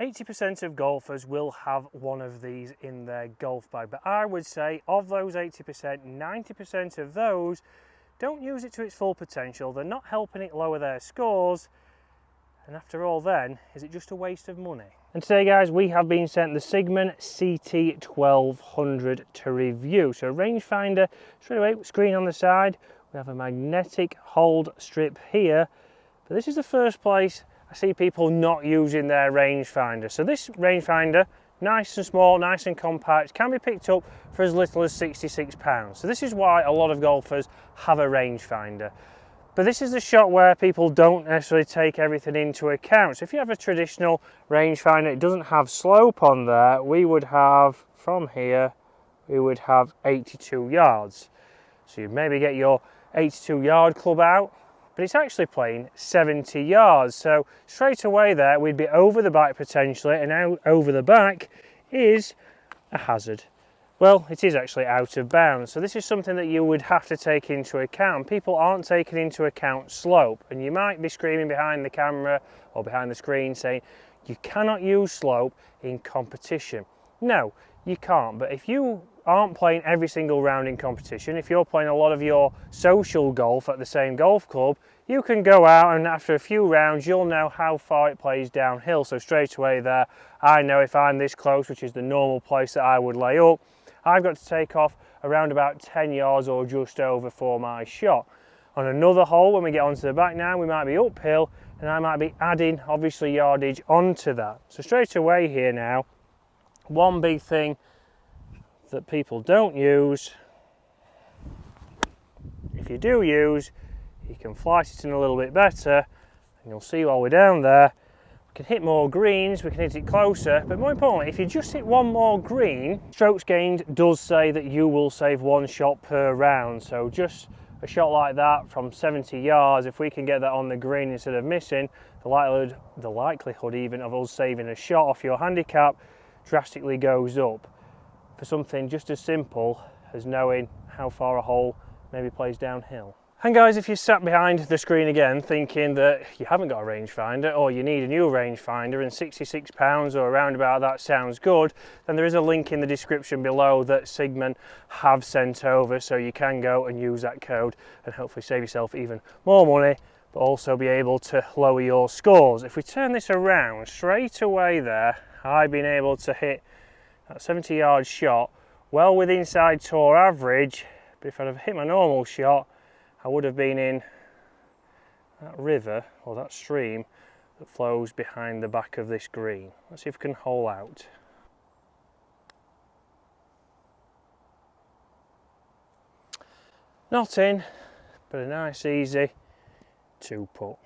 80% of golfers will have one of these in their golf bag, but I would say of those 80%, 90% of those don't use it to its full potential. They're not helping it lower their scores, and after all then, is it just a waste of money? And today guys, we have been sent the CIGMAN CT-1200 to review. So rangefinder, straight away, screen on the side, we have a magnetic hold strip here, but this is the first place I see people not using their rangefinder. So this rangefinder, nice and small, nice and compact, can be picked up for as little as £66. So this is why a lot of golfers have a rangefinder. But this is the shot where people don't necessarily take everything into account. So if you have a traditional rangefinder, it doesn't have slope on there, we would have, from here, we would have 82 yards. So you'd maybe get your 82 yard club out, but it's actually playing 70 yards. So straight away there, we'd be over the back potentially, and out over the back is a hazard. Well, it is actually out of bounds. So this is something that you would have to take into account. People aren't taking into account slope, and you might be screaming behind the camera or behind the screen saying, you cannot use slope in competition. No, you can't, but if you aren't playing every single round in competition, if you're playing a lot of your social golf at the same golf club, you can go out and after a few rounds you'll know how far it plays downhill. So straight away there, I know if I'm this close, which is the normal place that I would lay up, I've got to take off around about 10 yards or just over for my shot. On another hole, when we get onto the back now, we might be uphill and I might be adding obviously yardage onto that. So straight away here now, one big thing that people don't use, if you do use, you can flight it in a little bit better, and you'll see while we're down there, we can hit more greens, we can hit it closer, but more importantly, if you just hit one more green, strokes gained does say that you will save one shot per round. So just a shot like that from 70 yards, if we can get that on the green instead of missing, the likelihood even of us saving a shot off your handicap drastically goes up, for something just as simple as knowing how far a hole maybe plays downhill. And guys, if you sat behind the screen again thinking that you haven't got a rangefinder or you need a new rangefinder and £66 or around about that sounds good, then there is a link in the description below that CIGMAN have sent over, so you can go and use that code and hopefully save yourself even more money, but also be able to lower your scores. If we turn this around, straight away there, I've been able to hit that 70 yard shot well with inside tour average, but if I'd have hit my normal shot, I would have been in that river or that stream that flows behind the back of this green. Let's see if we can hole out. Not in, but a nice easy 2-putt.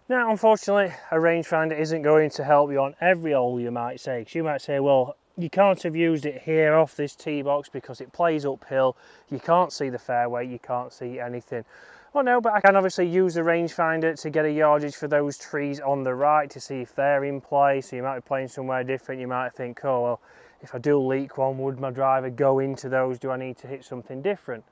Now unfortunately a rangefinder isn't going to help you on every hole, you might say, because you might say, well, you can't have used it here off this tee box because it plays uphill, you can't see the fairway, you can't see anything. Well no, but I can obviously use the rangefinder to get a yardage for those trees on the right to see if they're in play. So you might be playing somewhere different, you might think, oh well, if I do leak one, would my driver go into those? Do I need to hit something different?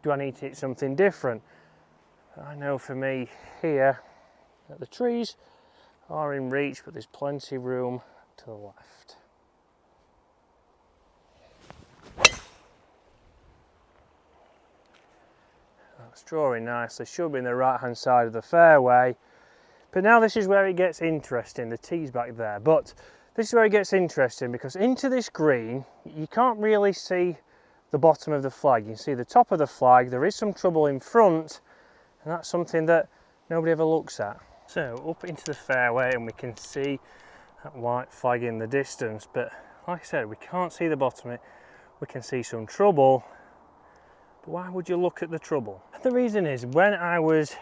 Do I need to hit something different? I know for me here, that the trees are in reach, but there's plenty of room to the left. That's drawing nicely, should be in the right hand side of the fairway. But now this is where it gets interesting, the tee's back there, but this is where it gets interesting because into this green, you can't really see the bottom of the flag. You can see the top of the flag, there is some trouble in front, and that's something that nobody ever looks at. So up into the fairway and we can see that white flag in the distance, but like I said, we can't see the bottom of it. We can see some trouble, but why would you look at the trouble? The reason is, when I was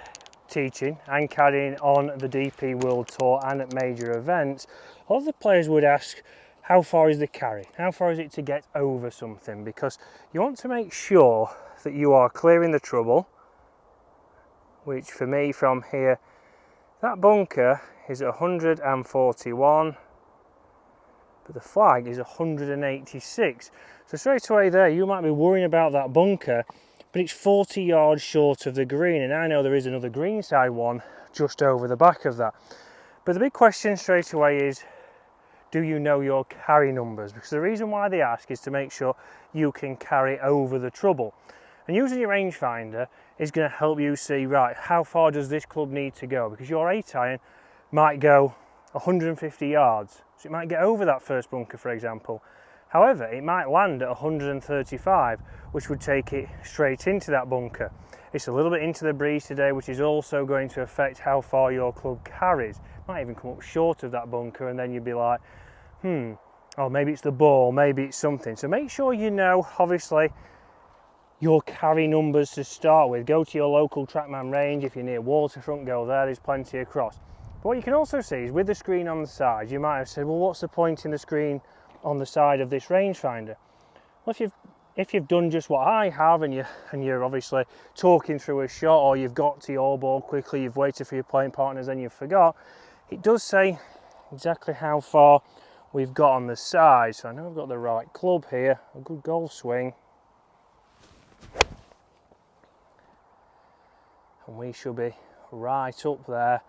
teaching and caddying on the DP World Tour and at major events, a lot of the players would ask, how far is the carry? How far is it to get over something? Because you want to make sure that you are clearing the trouble, which for me from here, that bunker is 141, but the flag is 186. So straight away there, you might be worrying about that bunker, but it's 40 yards short of the green, and I know there is another greenside one just over the back of that. But the big question straight away is, do you know your carry numbers? Because the reason why they ask is to make sure you can carry over the trouble. And using your rangefinder is going to help you see, right, how far does this club need to go? Because your 8-iron might go 150 yards. So it might get over that first bunker, for example. However, it might land at 135, which would take it straight into that bunker. It's a little bit into the breeze today, which is also going to affect how far your club carries. It might even come up short of that bunker, and then you'd be like, oh, maybe it's the ball, maybe it's something. So make sure you know, obviously, your carry numbers to start with. Go to your local TrackMan range. If you're near Waterfront, go there, there's plenty across. But what you can also see is with the screen on the side, you might have said, well, what's the point in the screen on the side of this rangefinder? Well, if you've done just what I have, and you're obviously talking through a shot, or you've got to your ball quickly, you've waited for your playing partners and you forgot, it does say exactly how far we've got on the side. So I know I've got the right club here, a good golf swing. And we should be right up there.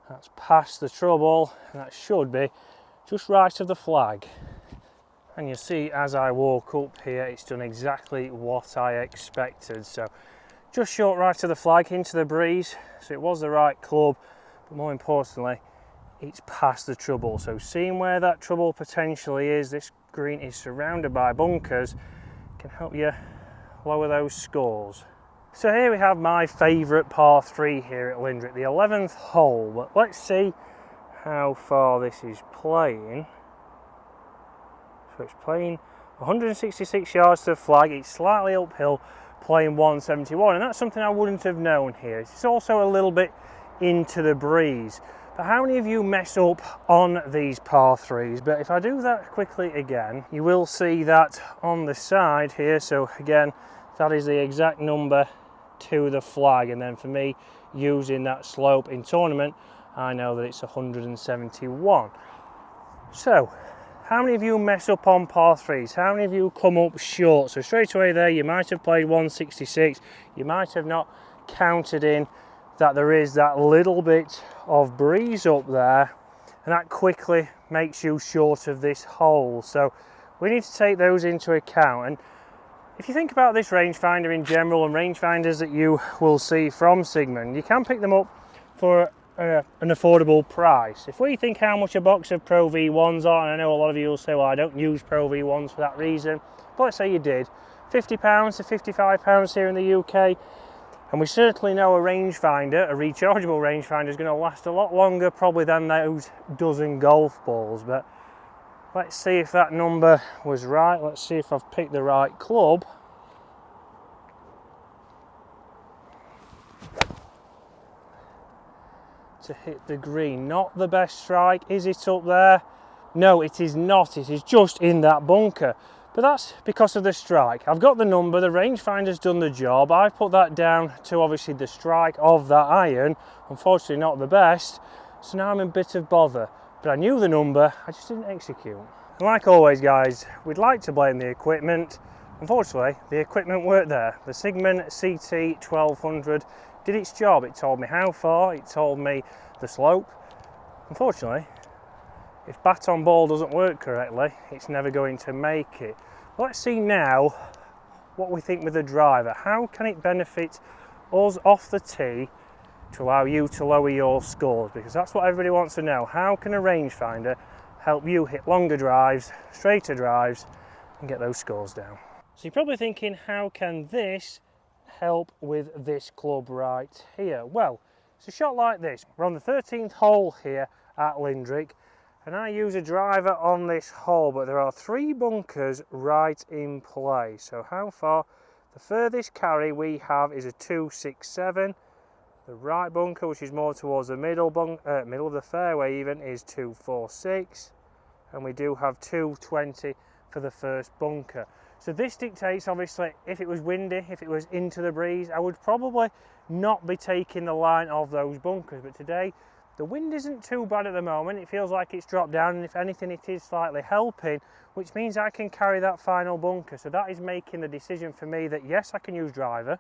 That's past the trouble, and that should be just right of the flag. And you see, as I walk up here, it's done exactly what I expected. So just short right of the flag, into the breeze. So it was the right club, but more importantly, it's past the trouble. So seeing where that trouble potentially is, this green is surrounded by bunkers, can help you lower those scores. So here we have my favourite par 3 here at Lindrick, the 11th hole. But let's see how far this is playing. So it's playing 166 yards to the flag. It's slightly uphill, playing 171, and that's something I wouldn't have known here. It's also a little bit into the breeze. But how many of you mess up on these par 3s? But if I do that quickly again, you will see that on the side here. So again, that is the exact number to the flag, and then for me, using that slope in tournament, I know that it's 171. So how many of you mess up on par 3s? How many of you come up short? So straight away there, you might have played 166, you might have not counted in that there is that little bit of breeze up there, and that quickly makes you short of this hole. So we need to take those into account. And if you think about this rangefinder in general, and rangefinders that you will see from CIGMAN, you can pick them up for an affordable price. If we think how much a box of Pro V1s are, and I know a lot of you will say, well, I don't use Pro V1s for that reason, but let's say you did, £50 to £55 here in the UK, and we certainly know a rangefinder, a rechargeable rangefinder, is going to last a lot longer probably than those dozen golf balls. But let's see if that number was right. Let's see if I've picked the right club. To hit the green. Not the best strike. Is it up there? No, it is not. It is just in that bunker. But that's because of the strike. I've got the number, the rangefinder's done the job. I've put that down to obviously the strike of that iron. Unfortunately not the best. So now I'm in a bit of bother. But I knew the number, I just didn't execute. And like always guys, we'd like to blame the equipment. Unfortunately, the equipment weren't there. The CIGMAN CT-1200 did its job. It told me how far, it told me the slope. Unfortunately, if baton ball doesn't work correctly, it's never going to make it. Let's see now what we think with the driver. How can it benefit us off the tee to allow you to lower your scores? Because that's what everybody wants to know. How can a rangefinder help you hit longer drives, straighter drives, and get those scores down? So you're probably thinking, how can this help with this club right here? Well, it's a shot like this. We're on the 13th hole here at Lindrick, and I use a driver on this hole, but there are 3 bunkers right in play. So how far? The furthest carry we have is a 267. The right bunker, which is more towards the middle of the fairway even, is 246, and we do have 220 for the first bunker. So this dictates, obviously, if it was windy, if it was into the breeze, I would probably not be taking the line of those bunkers. But today, the wind isn't too bad at the moment. It feels like it's dropped down, and if anything, it is slightly helping, which means I can carry that final bunker. So that is making the decision for me that yes, I can use driver,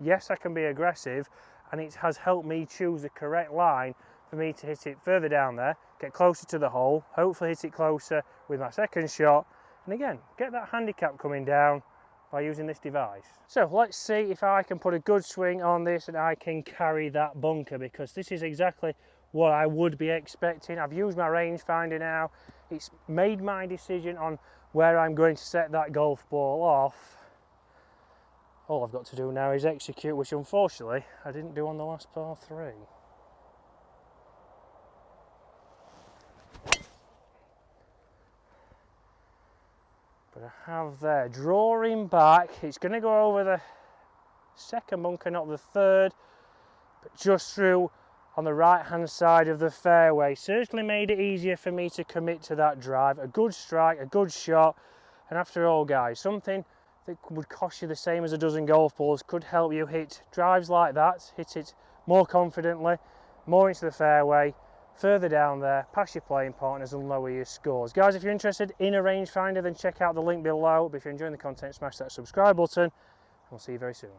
yes, I can be aggressive, and it has helped me choose the correct line for me to hit it further down there, get closer to the hole, hopefully hit it closer with my second shot, and again, get that handicap coming down by using this device. So let's see if I can put a good swing on this and I can carry that bunker, because this is exactly what I would be expecting. I've used my rangefinder now. It's made my decision on where I'm going to set that golf ball off. All I've got to do now is execute, which unfortunately I didn't do on the last par 3. But I have there, drawing back, it's going to go over the second bunker, not the third, but just through on the right hand side of the fairway. Certainly made it easier for me to commit to that drive. A good strike, a good shot, and after all guys, something that would cost you the same as a dozen golf balls could help you hit drives like that, hit it more confidently, more into the fairway, further down there, past your playing partners and lower your scores. Guys, if you're interested in a rangefinder, then check out the link below. But if you're enjoying the content, smash that subscribe button and we'll see you very soon.